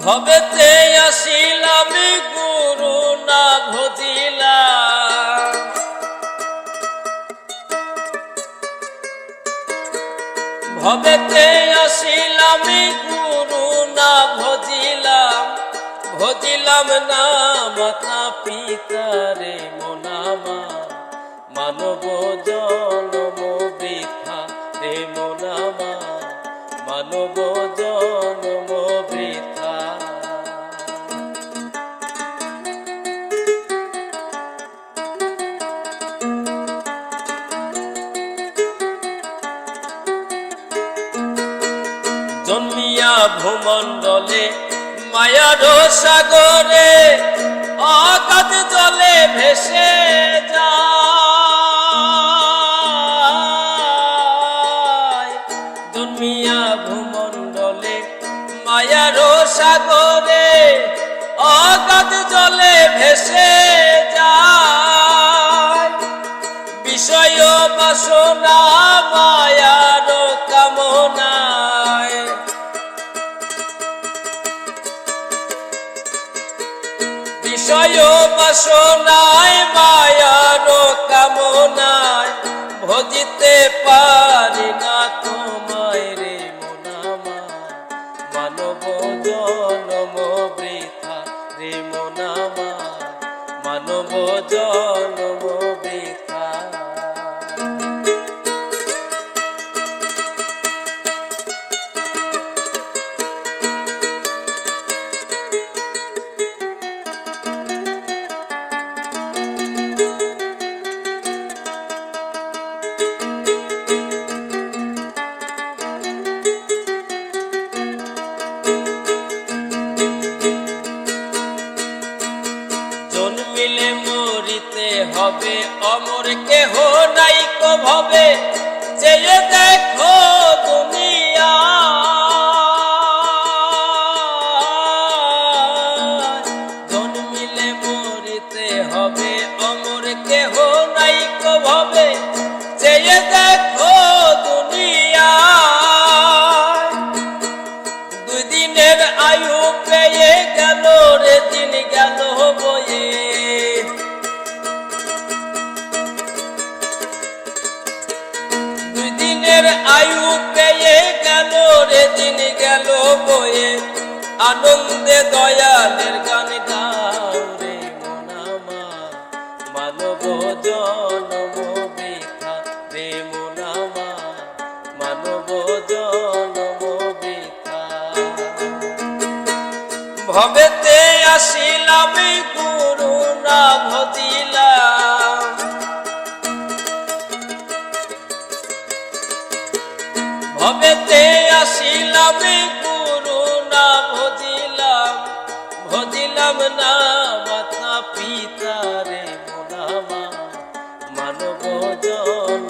ভবেতে আসিলাম গুরু না ভজিলাম, ভবেতে আসিলাম গুরু না ভজিলাম, ভজিলাম না মাতা পিতারে মনামা, মানব জনম বৃথা রে মনামা, মানব জনম বৃথা। জন্মিয়া ভূমণ্ডলে মায়ার সাগরে, অগাধ জলে ভেসে যায়। জন্মিয়া ভূমণ্ডলে মায়ার সাগরে, অগাধ জলে ভেসে যায়। বিষয় বাসনা মায়ার কামনায়, বিষয় বাসনায় মায়ার কামনায়, ভজিতে পারি না তোমায় রে মনামা, মানব জনম বৃথা রে মনামা, মানব জনম বৃথা। জন্মিলে মরিতে হবে, অমর কেহ নাই কো ভবে, চেয়ে দেখো দুনিয়া। জন্মিলে মরিতে হবে, অমর কেহ নাই কো ভবে, চেয়ে দেখো দুনিয়া। দুই দিনের আয়ু পেয়ে গেল রে দিন গেল বয়ে, দুই দিনের আয়ু পেয়ে গেল রে দিন গেল বয়ে। আনন্দে দয়ালের গান গাও রে মনামা, মানব জনম বৃথা রে মনামা, মানব জনম বৃথা। ভবেতে আসিলাম গুরু না ভজিলাম, ভবেতে আসিলাম গুরু না ভজিলাম, ভজিলাম না মাতা পিতা রে মনামা, মানব জন